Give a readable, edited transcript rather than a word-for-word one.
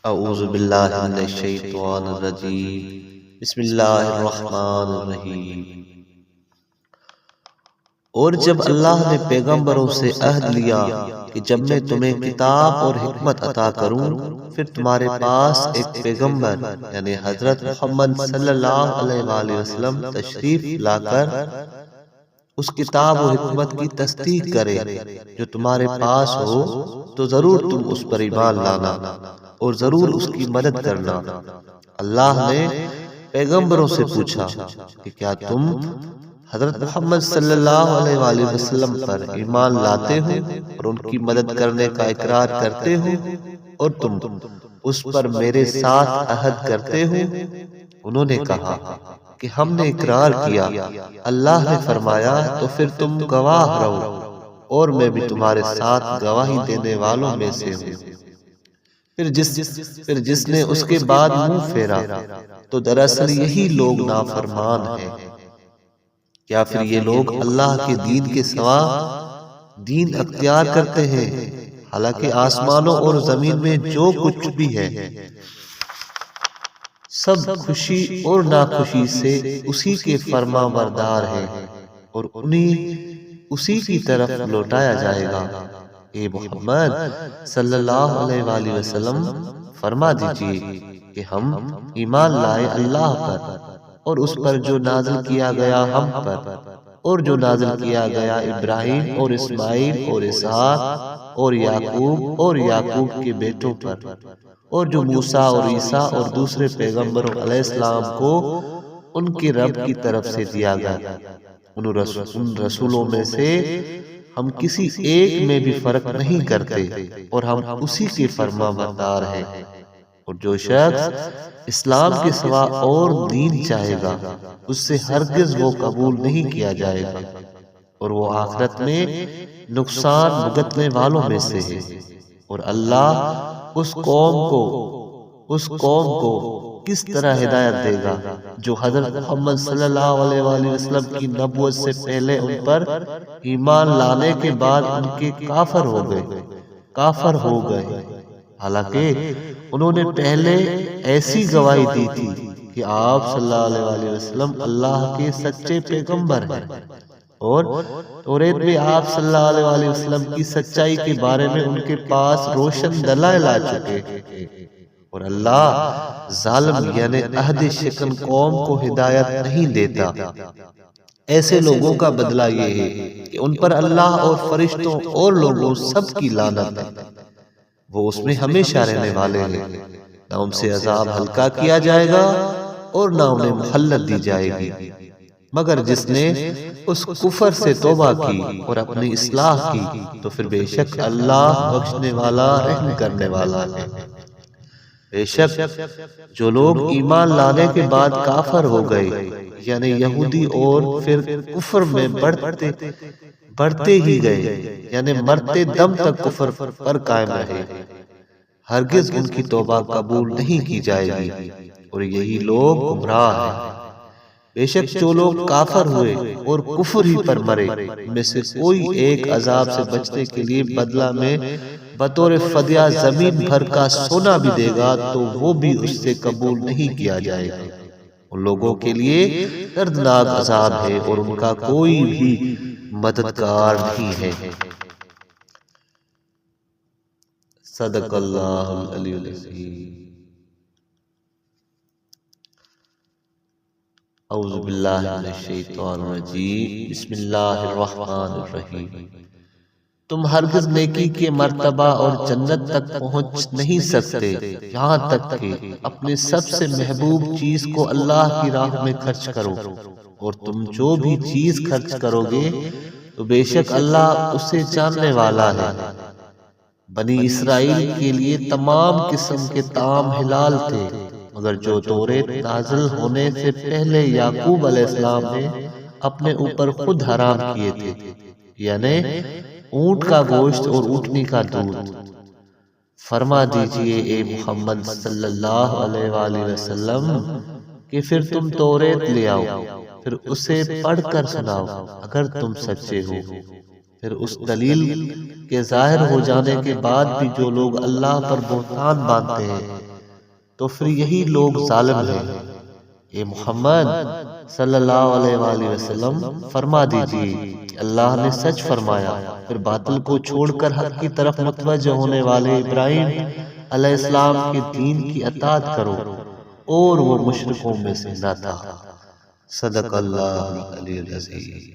اعوذ باللہ من الشیطان الرجیم، بسم اللہ الرحمن الرحیم۔ اور جب اللہ نے پیغمبروں سے عہد لیا کہ جب میں تمہیں کتاب اور حکمت عطا کروں پھر تمہارے پاس ایک پیغمبر یعنی حضرت محمد صلی اللہ علیہ وآلہ وسلم تشریف لا کر اس کتاب و حکمت کی تصدیق کرے جو تمہارے پاس ہو تو ضرور تم اس پر ایمان لانا اور ضرور اس کی مدد کرنا۔ اللہ نے پیغمبروں سے پوچھا کہ کیا تم حضرت محمد صلی اللہ علیہ وآلہ وسلم پر ایمان لاتے ہو اور ان کی مدد کرنے کا اقرار کرتے ہو اور تم اس پر میرے ساتھ عہد کرتے ہو؟ انہوں نے کہا کہ ہم نے اقرار کیا۔ اللہ نے فرمایا تو پھر تم گواہ رہو اور میں بھی تمہارے ساتھ گواہی دینے والوں میں سے ہوں۔ پھر جس نے اس کے بعد منہ پھیرا تو دراصل یہی لوگ نافرمان ہیں۔ کیا پھر یہ لوگ اللہ کے دین کے سوا دین اختیار کرتے ہیں؟ حالانکہ آسمانوں اور زمین میں جو کچھ بھی ہے سب خوشی اور ناخوشی سے اسی کے فرما بردار ہیں اور انہیں اسی کی طرف لوٹایا جائے گا۔ اے محمد صلی اللہ علیہ وآلہ وسلم فرما دیجئے کہ ہم ایمان لائے اللہ پر اور اس پر جو نازل کیا گیا ہم پر اور جو نازل کیا گیا ابراہیم اور اسماعیل اور اسحاق اور یعقوب کے بیٹوں پر اور جو موسیٰ اور عیسیٰ اور دوسرے پیغمبروں علیہ السلام کو ان کے رب کی طرف سے دیا گیا۔ ان رسولوں میں سے ہم کسی ایک میں بھی فرق نہیں کرتے اور ہم اسی کے فرما بردار ہیں۔ اور جو شخص اسلام کے سوا اور دین چاہے گا اس سے ہرگز وہ قبول نہیں کیا جائے گا اور وہ آخرت میں نقصان بھگتنے والوں میں سے ہے۔ اور اللہ اس قوم کو کس طرح ہدایت دے گا جو حضرت محمد صلی اللہ علیہ وآلہ وسلم کی نبوت سے پہلے ان پر ایمان لانے کے بعد ان کے کافر ہو گئے، حالانکہ انہوں نے پہلے ایسی گواہی دی تھی کہ آپ صلی اللہ علیہ وآلہ وسلم اللہ کے سچے پیغمبر ہیں اور توریت میں آپ صلی اللہ علیہ وآلہ وسلم کی سچائی کے بارے میں ان کے پاس روشن دلائل آ چکے ہیں۔ اور اللہ ظالم یعنی عہد شکن قوم کو ہدایت نہیں دیتا۔ ایسے لوگوں کا بدلہ یہ ہے کہ ان پر اللہ اور فرشتوں اور لوگوں سب کی لعنت ہے، وہ اس میں ہمیشہ رہنے والے ہیں، نہ ان سے عذاب ہلکا کیا جائے گا اور نہ انہیں مہلت دی جائے گی، مگر جس نے اس کفر سے توبہ کی اور اپنی اصلاح کی تو پھر بے شک اللہ بخشنے والا رحم کرنے والا ہے۔ بے شک جو لوگ ایمان لانے کے بعد کافر ہو گئے یعنی یہودی اور پھر کفر میں بڑھتے ہی گئے یعنی مرتے دم تک کفر پر قائم رہے، ہرگز ان کی توبہ قبول نہیں کی جائے گی اور یہی لوگ گمراہ ہیں۔ بے شک جو لوگ کافر ہوئے اور کفر ہی پر مرے میں سے کوئی ایک عذاب سے بچنے کے لیے بدلہ میں بطور فدیہ زمین بھر کا سونا بھی دے گا تو وہ بھی اس سے قبول نہیں کیا جائے گا۔ ان لوگوں کے لیے دردناک عذاب ہے اور ان کا کوئی بھی مددگار نہیں ہے۔ صدق اللہ العلی العظیم۔ اعوذ باللہ من الشیطان الرجیم، بسم اللہ الرحمن الرحیم۔ تم ہرگز نیکی کے مرتبہ اور جنت تک پہنچ نہیں سکتے یہاں تک کہ اپنے سب سے محبوب چیز کو اللہ کی راہ میں خرچ کرو، اور تم جو بھی چیز خرچ کرو گے تو بے شک اللہ اسے جاننے والا ہے۔ بنی اسرائیل کے لیے تمام قسم کے طعام حلال تھے مگر جو توریت نازل ہونے سے پہلے یعقوب علیہ السلام نے اپنے اوپر خود حرام کیے تھے، یعنی اونٹ کا گوشت اور اونٹنی کا دودھ۔ فرما دیجئے اے محمد صلی اللہ علیہ وآلہ وسلم کہ پھر تم توریت لے آؤ، پھر اسے پڑھ کر سناؤ اگر تم سچے ہو۔ پھر اس دلیل کے ظاہر ہو جانے کے بعد بھی جو لوگ اللہ پر بہتان باندھتے ہیں تو پھر یہی لوگ ظالم ہیں۔ اے محمد صلی اللہ علیہ وآلہ وسلم فرما دیجئے کہ اللہ نے سچ فرمایا، پھر باطل کو چھوڑ کر حق کی طرف متوجہ ہونے والے ابراہیم علیہ السلام کے دین کی اطاعت کرو، اور وہ مشرکوں میں سے نہ تھا۔ صدق اللہ العلی العظیم۔